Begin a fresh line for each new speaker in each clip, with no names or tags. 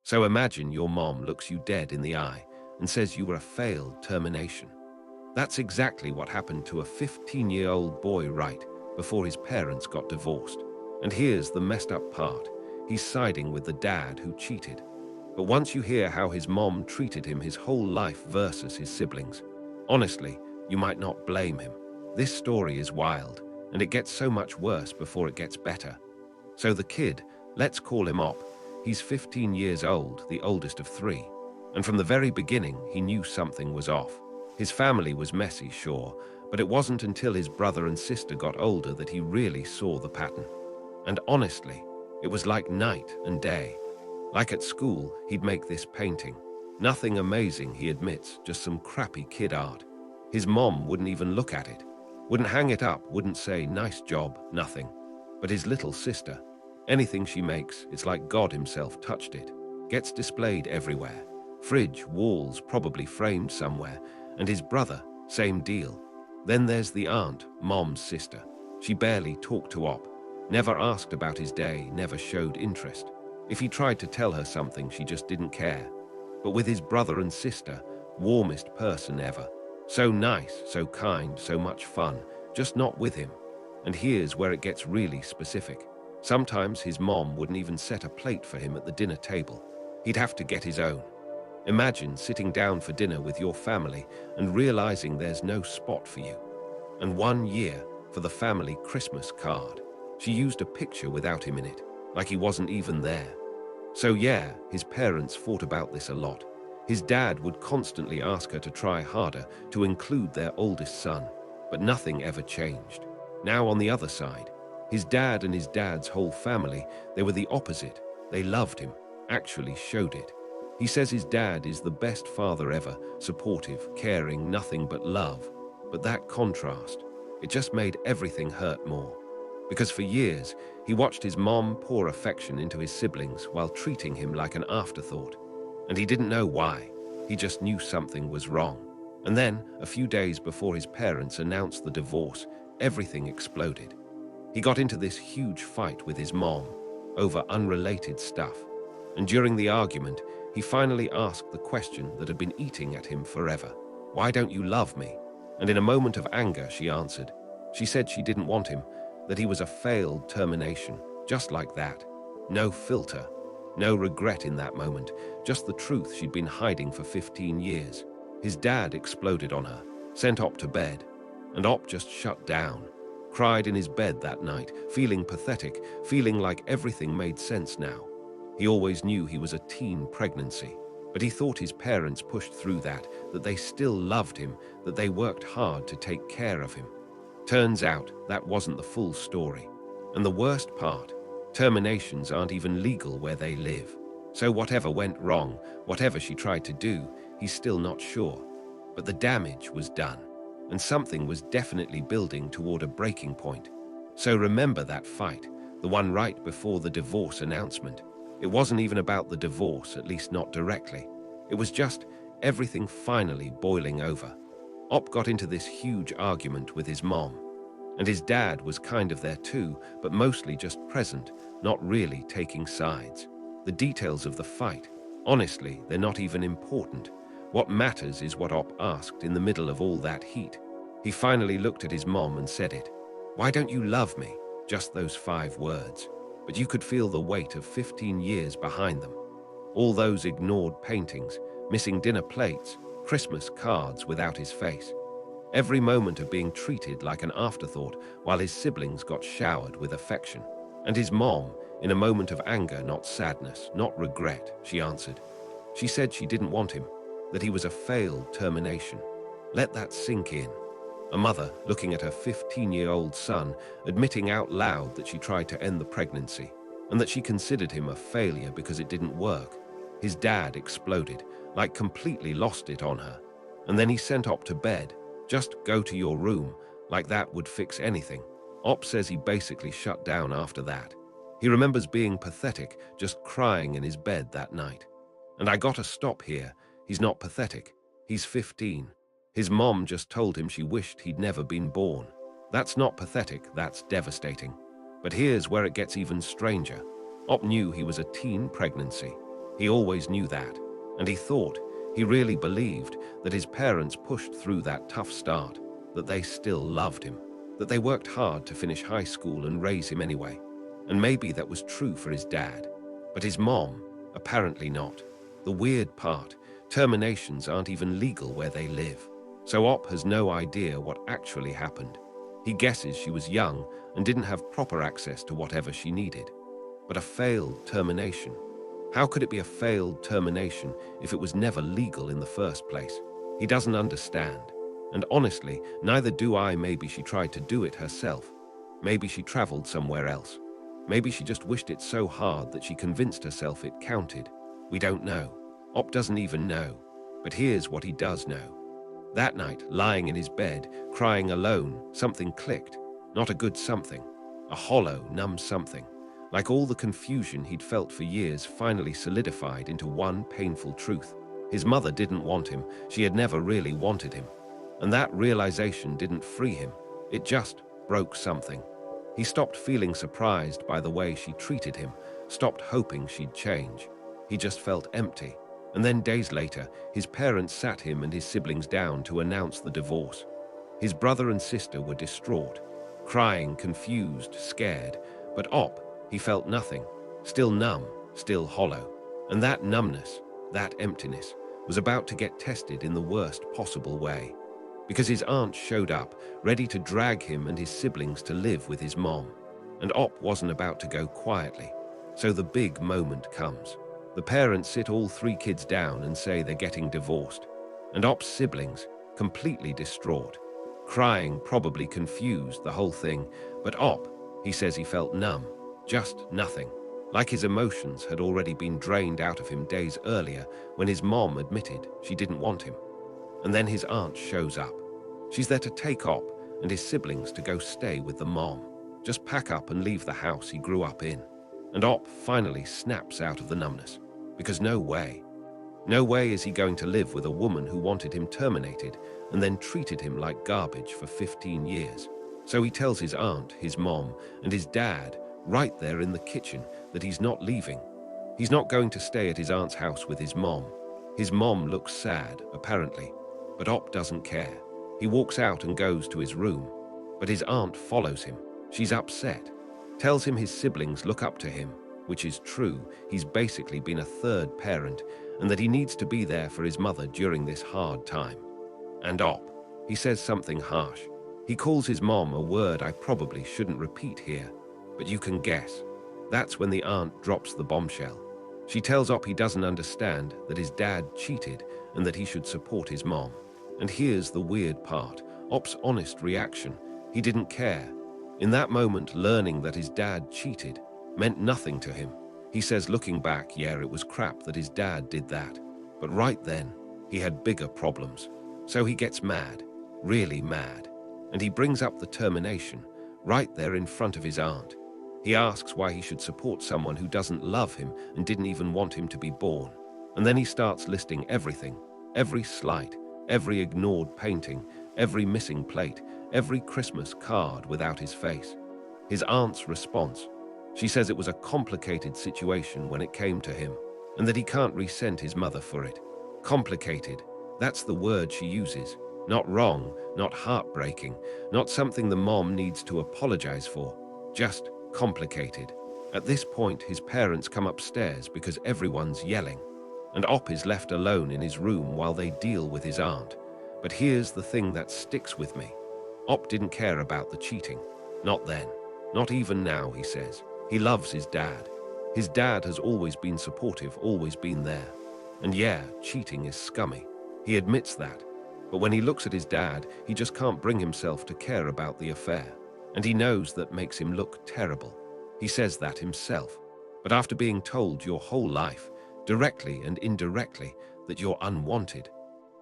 So imagine your mom looks you dead in the eye and says you were a failed termination. That's exactly what happened to a 15-year-old boy right before his parents got divorced. And here's the messed up part. He's siding with the dad who cheated. But once you hear how his mom treated him his whole life versus his siblings, honestly, you might not blame him. This story is wild, and it gets so much worse before it gets better. So the kid, let's call him Op, he's 15 years old, the oldest of three. And from the very beginning, he knew something was off. His family was messy, sure, but it wasn't until his brother and sister got older that he really saw the pattern. And honestly, it was like night and day. Like at school, he'd make this painting. Nothing amazing, he admits, just some crappy kid art. His mom wouldn't even look at it, wouldn't hang it up, wouldn't say, "Nice job," nothing. But his little sister, anything she makes, it's like God himself touched it. Gets displayed everywhere. Fridge, walls, probably framed somewhere. And his brother, same deal. Then there's the aunt, mom's sister. She barely talked to Op, never asked about his day, never showed interest. If he tried to tell her something, she just didn't care. But with his brother and sister, warmest person ever. So nice, so kind, so much fun, just not with him. And here's where it gets really specific. Sometimes his mom wouldn't even set a plate for him at the dinner table. He'd have to get his own. Imagine sitting down for dinner with your family and realizing there's no spot for you. And 1 year for the family Christmas card, she used a picture without him in it, like he wasn't even there. So yeah, his parents fought about this a lot. His dad would constantly ask her to try harder to include their oldest son, but nothing ever changed. Now on the other side, his dad and his dad's whole family, they were the opposite. They loved him, actually showed it. He says his dad is the best father ever, supportive, caring, nothing but love. But that contrast, it just made everything hurt more. Because for years, he watched his mom pour affection into his siblings while treating him like an afterthought. And he didn't know why. He just knew something was wrong. And then, a few days before his parents announced the divorce, everything exploded. He got into this huge fight with his mom over unrelated stuff. And during the argument, he finally asked the question that had been eating at him forever. "Why don't you love me?" And in a moment of anger, she answered. She said she didn't want him, that he was a failed termination, just like that. No filter, no regret in that moment, just the truth she'd been hiding for 15 years. His dad exploded on her, sent Op to bed, and Op just shut down. Cried in his bed that night, feeling pathetic, feeling like everything made sense now. He always knew he was a teen pregnancy, but he thought his parents pushed through that they still loved him, that they worked hard to take care of him. Turns out that wasn't the full story. And the worst part, terminations aren't even legal where they live. So whatever went wrong, whatever she tried to do, he's still not sure. But the damage was done, and something was definitely building toward a breaking point. So remember that fight, the one right before the divorce announcement. It wasn't even about the divorce, at least not directly. It was just everything finally boiling over. Op got into this huge argument with his mom. And his dad was kind of there too, but mostly just present, not really taking sides. The details of the fight, honestly, they're not even important. What matters is what Op asked in the middle of all that heat. He finally looked at his mom and said it. "Why don't you love me?" Just those 5 words. But you could feel the weight of 15 years behind them. All those ignored paintings, missing dinner plates, Christmas cards without his face. Every moment of being treated like an afterthought while his siblings got showered with affection. And his mom, in a moment of anger, not sadness, not regret, she answered. She said she didn't want him, that he was a failed termination. Let that sink in. A mother looking at her 15-year-old son, admitting out loud that she tried to end the pregnancy, and that she considered him a failure because it didn't work. His dad exploded, like completely lost it on her. And then he sent Op to bed. Just go to your room, like that would fix anything. Op says he basically shut down after that. He remembers being pathetic, just crying in his bed that night. And I gotta stop here. He's not pathetic. He's 15. His mom just told him she wished he'd never been born. That's not pathetic, that's devastating. But here's where it gets even stranger. Op knew he was a teen pregnancy. He always knew that, and he really believed that his parents pushed through that tough start, that they still loved him, that they worked hard to finish high school and raise him anyway. And maybe that was true for his dad, but his mom, apparently not. The weird part, terminations aren't even legal where they live. So Op has no idea what actually happened. He guesses she was young and didn't have proper access to whatever she needed. But a failed termination. How could it be a failed termination if it was never legal in the first place? He doesn't understand. And honestly, neither do I. Maybe she tried to do it herself. Maybe she traveled somewhere else. Maybe she just wished it so hard that she convinced herself it counted. We don't know. Op doesn't even know. But here's what he does know. That night, lying in his bed, crying alone, something clicked. Not a good something. A hollow, numb something. Like all the confusion he'd felt for years finally solidified into one painful truth. His mother didn't want him. She had never really wanted him. And that realization didn't free him. It just broke something. He stopped feeling surprised by the way she treated him, stopped hoping she'd change. He just felt empty. And then days later, his parents sat him and his siblings down to announce the divorce. His brother and sister were distraught, crying, confused, scared. But Op, he felt nothing, still numb, still hollow. And that numbness, that emptiness, was about to get tested in the worst possible way. Because his aunt showed up, ready to drag him and his siblings to live with his mom. And Op wasn't about to go quietly. So the big moment comes. The parents sit all three kids down and say they're getting divorced. And Op's siblings, completely distraught, crying, probably confused, the whole thing. But Op, he says he felt numb, just nothing. Like his emotions had already been drained out of him days earlier when his mom admitted she didn't want him. And then his aunt shows up. She's there to take Op and his siblings to go stay with the mom. Just pack up and leave the house he grew up in. And Op finally snaps out of the numbness. Because no way is he going to live with a woman who wanted him terminated and then treated him like garbage for 15 years. So he tells his aunt, his mom, and his dad right there in the kitchen that he's not leaving. He's not going to stay at his aunt's house with his mom. His mom looks sad, apparently, but Op doesn't care. He walks out and goes to his room, but his aunt follows him. She's upset, tells him his siblings look up to him, which is true. He's basically been a third parent, and that he needs to be there for his mother during this hard time. And Op, he says something harsh. He calls his mom a word I probably shouldn't repeat here, but you can guess. That's when the aunt drops the bombshell. She tells Op he doesn't understand, that his dad cheated and that he should support his mom. And here's the weird part, Op's honest reaction. He didn't care. In that moment, learning that his dad cheated meant nothing to him. He says looking back, yeah, it was crap that his dad did that. But right then, he had bigger problems. So he gets mad, really mad. And he brings up the termination, right there in front of his aunt. He asks why he should support someone who doesn't love him and didn't even want him to be born. And then he starts listing everything, every slight, every ignored painting, every missing plate, every Christmas card without his face. His aunt's response. She says it was a complicated situation when it came to him, and that he can't resent his mother for it. Complicated, that's the word she uses. Not wrong, not heartbreaking, not something the mom needs to apologize for. Just complicated. At this point, his parents come upstairs because everyone's yelling, and Op is left alone in his room while they deal with his aunt. But here's the thing that sticks with me. Op didn't care about the cheating. Not then. Not even now, he says. He loves his dad. His dad has always been supportive, always been there. And yeah, cheating is scummy. He admits that. But when he looks at his dad, he just can't bring himself to care about the affair. And he knows that makes him look terrible. He says that himself. But after being told your whole life, directly and indirectly, that you're unwanted,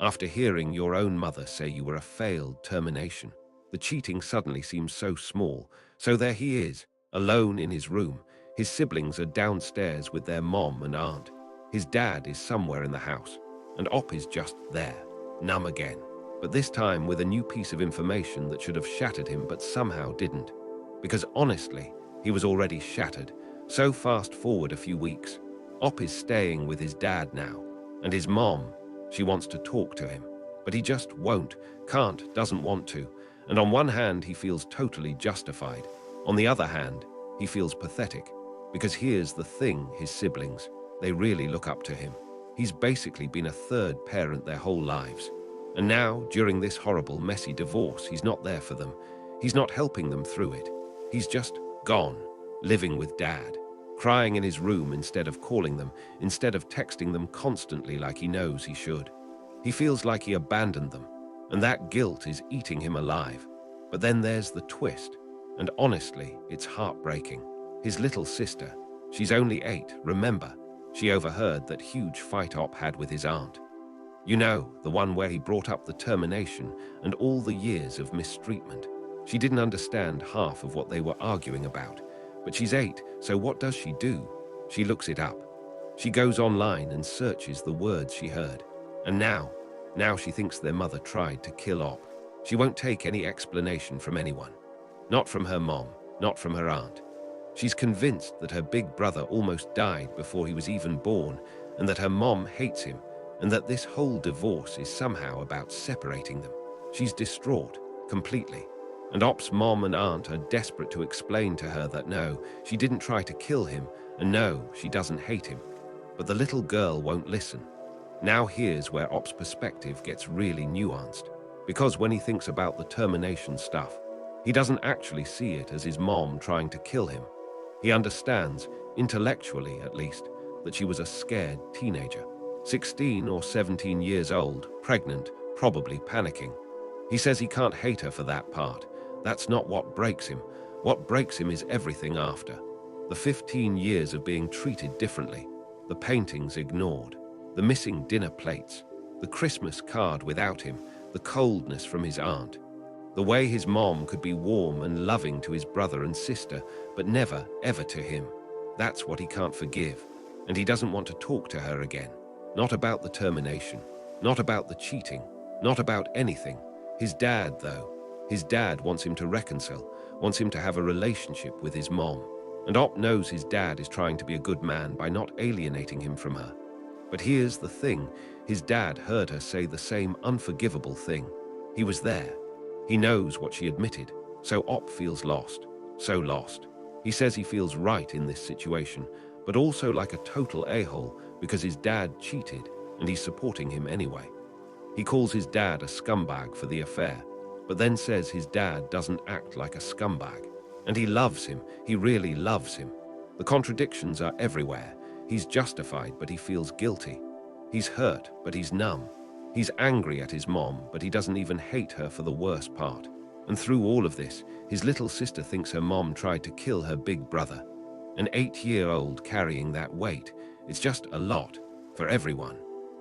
after hearing your own mother say you were a failed termination, the cheating suddenly seems so small. So there he is, alone in his room. His siblings are downstairs with their mom and aunt. His dad is somewhere in the house, and Op is just there, numb again. But this time with a new piece of information that should have shattered him but somehow didn't. Because honestly, he was already shattered. So fast forward a few weeks. Op is staying with his dad now, and his mom, she wants to talk to him, but he just won't, can't, doesn't want to. And on one hand, he feels totally justified. On the other hand, he feels pathetic, because here's the thing, his siblings, they really look up to him. He's basically been a third parent their whole lives. And now, during this horrible, messy divorce, he's not there for them. He's not helping them through it. He's just gone, living with dad, crying in his room instead of calling them, instead of texting them constantly like he knows he should. He feels like he abandoned them, and that guilt is eating him alive. But then there's the twist, and honestly, it's heartbreaking. His little sister, she's only 8, remember? She overheard that huge fight Op had with his aunt. You know, the one where he brought up the termination and all the years of mistreatment. She didn't understand half of what they were arguing about. But she's 8, so what does she do? She looks it up. She goes online and searches the words she heard. And now she thinks their mother tried to kill Op. She won't take any explanation from anyone. Not from her mom, not from her aunt. She's convinced that her big brother almost died before he was even born, and that her mom hates him, and that this whole divorce is somehow about separating them. She's distraught, completely. And Op's mom and aunt are desperate to explain to her that no, she didn't try to kill him, and no, she doesn't hate him. But the little girl won't listen. Now here's where Op's perspective gets really nuanced, because when he thinks about the termination stuff, he doesn't actually see it as his mom trying to kill him. He understands, intellectually at least, that she was a scared teenager, 16 or 17 years old, pregnant, probably panicking. He says he can't hate her for that part. That's not what breaks him. What breaks him is everything after. The 15 years of being treated differently, the paintings ignored, the missing dinner plates, the Christmas card without him, the coldness from his aunt, the way his mom could be warm and loving to his brother and sister, but never, ever to him. That's what he can't forgive, and he doesn't want to talk to her again. Not about the termination, not about the cheating, not about anything. His dad, though. His dad wants him to reconcile, wants him to have a relationship with his mom. And Op knows his dad is trying to be a good man by not alienating him from her. But here's the thing, his dad heard her say the same unforgivable thing. He was there. He knows what she admitted, so Op feels lost. So lost. He says he feels right in this situation, but also like a total a-hole because his dad cheated and he's supporting him anyway. He calls his dad a scumbag for the affair, but then says his dad doesn't act like a scumbag. And he loves him, he really loves him. The contradictions are everywhere. He's justified, but he feels guilty. He's hurt, but he's numb. He's angry at his mom, but he doesn't even hate her for the worst part. And through all of this, his little sister thinks her mom tried to kill her big brother. An 8-year-old carrying that weight, it's just a lot for everyone.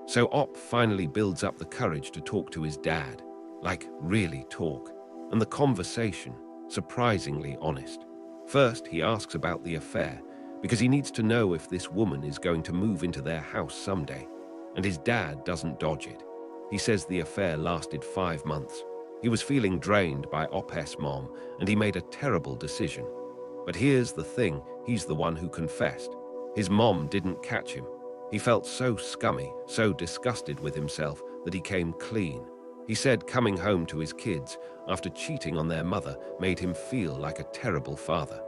So Op finally builds up the courage to talk to his dad. Like, really talk. And the conversation, surprisingly honest. First, he asks about the affair, because he needs to know if this woman is going to move into their house someday. And his dad doesn't dodge it. He says the affair lasted 5 months. He was feeling drained by Op's mom, and he made a terrible decision. But here's the thing, he's the one who confessed. His mom didn't catch him. He felt so scummy, so disgusted with himself that he came clean. He said coming home to his kids after cheating on their mother made him feel like a terrible father.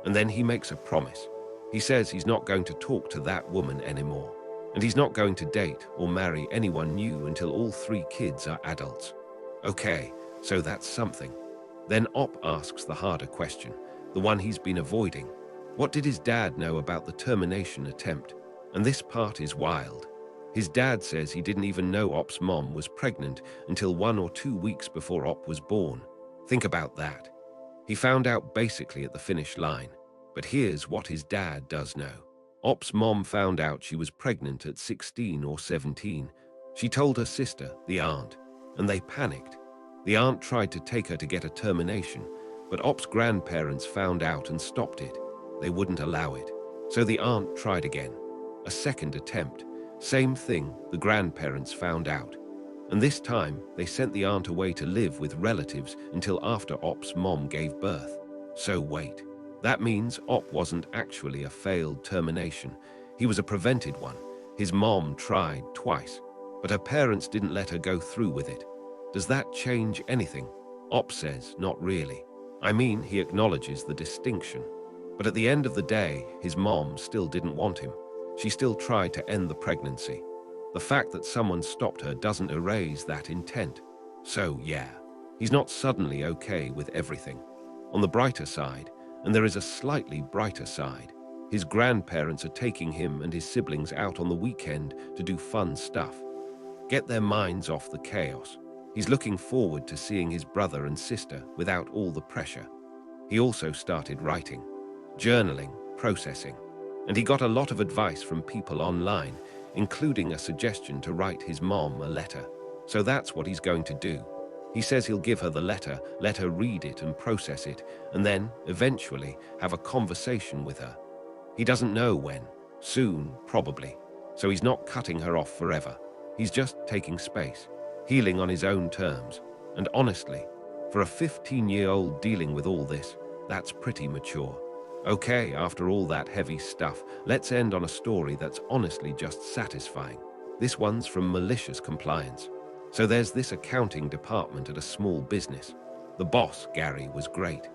And then he makes a promise. He says he's not going to talk to that woman anymore. And he's not going to date or marry anyone new until all 3 kids are adults. Okay, so that's something. Then Op asks the harder question, the one he's been avoiding. What did his dad know about the termination attempt? And this part is wild. His dad says he didn't even know Op's mom was pregnant until 1 or 2 weeks before Op was born. Think about that. He found out basically at the finish line. But here's what his dad does know. Op's mom found out she was pregnant at 16 or 17. She told her sister, the aunt, and they panicked. The aunt tried to take her to get a termination, but Op's grandparents found out and stopped it. They wouldn't allow it. So the aunt tried again. A second attempt. Same thing, the grandparents found out. And this time, they sent the aunt away to live with relatives until after Op's mom gave birth. So wait. That means Op wasn't actually a failed termination. He was a prevented one. His mom tried twice, but her parents didn't let her go through with it. Does that change anything? Op says, not really. I mean, he acknowledges the distinction. But at the end of the day, his mom still didn't want him. She still tried to end the pregnancy. The fact that someone stopped her doesn't erase that intent. So, yeah, he's not suddenly okay with everything. On the brighter side, and there is a slightly brighter side, his grandparents are taking him and his siblings out on the weekend to do fun stuff. Get their minds off the chaos. He's looking forward to seeing his brother and sister without all the pressure. He also started writing, journaling, processing, and he got a lot of advice from people online, including a suggestion to write his mom a letter. So that's what he's going to do. He says he'll give her the letter, let her read it and process it, and then, eventually, have a conversation with her. He doesn't know when. Soon, probably. So he's not cutting her off forever. He's just taking space, healing on his own terms. And honestly, for a 15-year-old dealing with all this, that's pretty mature. Okay, after all that heavy stuff, let's end on a story that's honestly just satisfying. This one's from malicious compliance. So there's this accounting department at a small business. The boss, Gary, was great.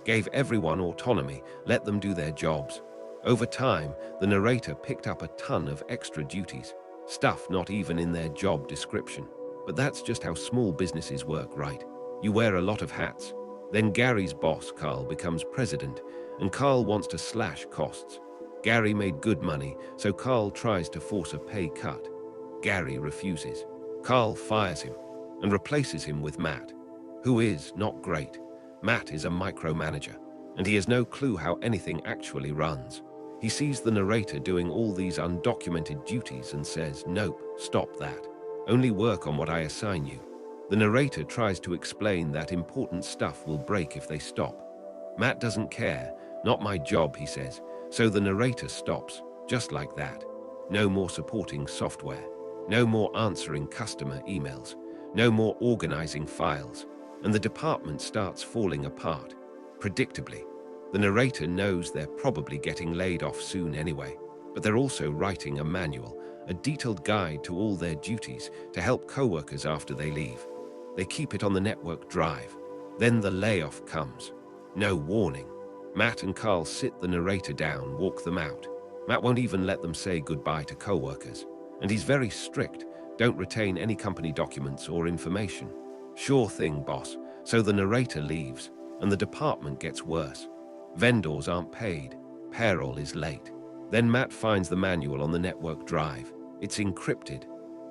Gave everyone autonomy, let them do their jobs. Over time, the narrator picked up a ton of extra duties, stuff not even in their job description. But that's just how small businesses work, right? You wear a lot of hats. Then Gary's boss, Carl, becomes president, and Carl wants to slash costs. Gary made good money, so Carl tries to force a pay cut. Gary refuses. Carl fires him and replaces him with Matt, who is not great. Matt is a micromanager, and he has no clue how anything actually runs. He sees the narrator doing all these undocumented duties and says, "Nope, stop that. Only work on what I assign you." The narrator tries to explain that important stuff will break if they stop. Matt doesn't care. "Not my job," he says. So the narrator stops, just like that. No more supporting software. No more answering customer emails. No more organizing files. And the department starts falling apart. Predictably, the narrator knows they're probably getting laid off soon anyway, but they're also writing a manual, a detailed guide to all their duties to help coworkers after they leave. They keep it on the network drive. Then the layoff comes. No warning. Matt and Carl sit the narrator down, walk them out. Matt won't even let them say goodbye to coworkers. And he's very strict. Don't retain any company documents or information. Sure thing, boss. So the narrator leaves, and the department gets worse. Vendors aren't paid. Payroll is late. Then Matt finds the manual on the network drive. It's encrypted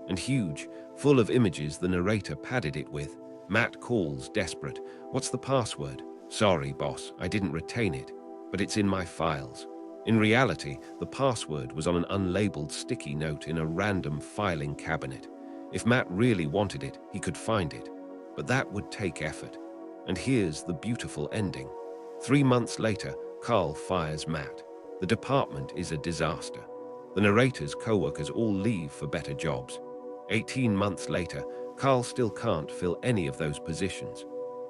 and huge, full of images the narrator padded it with. Matt calls, desperate. "What's the password?" "Sorry, boss, I didn't retain it, but it's in my files." In reality, the password was on an unlabeled sticky note in a random filing cabinet. If Matt really wanted it, he could find it. But that would take effort. And here's the beautiful ending. 3 months later, Carl fires Matt. The department is a disaster. The narrator's coworkers all leave for better jobs. 18 months later, Carl still can't fill any of those positions.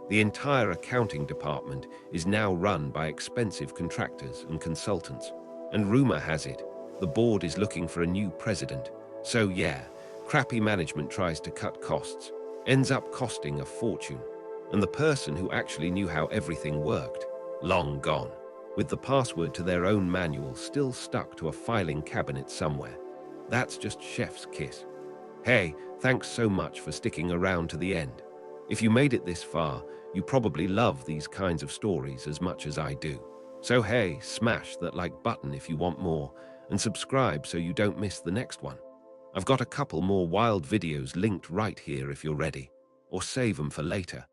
The entire accounting department is now run by expensive contractors and consultants. And rumor has it, the board is looking for a new president. So yeah, crappy management tries to cut costs, ends up costing a fortune. And the person who actually knew how everything worked, long gone, with the password to their own manual still stuck to a filing cabinet somewhere. That's just chef's kiss. Hey, thanks so much for sticking around to the end. If you made it this far, you probably love these kinds of stories as much as I do. So hey, smash that like button if you want more, and subscribe so you don't miss the next one. I've got a couple more wild videos linked right here if you're ready, or save them for later.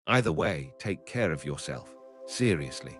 Either way, take care of yourself. Seriously.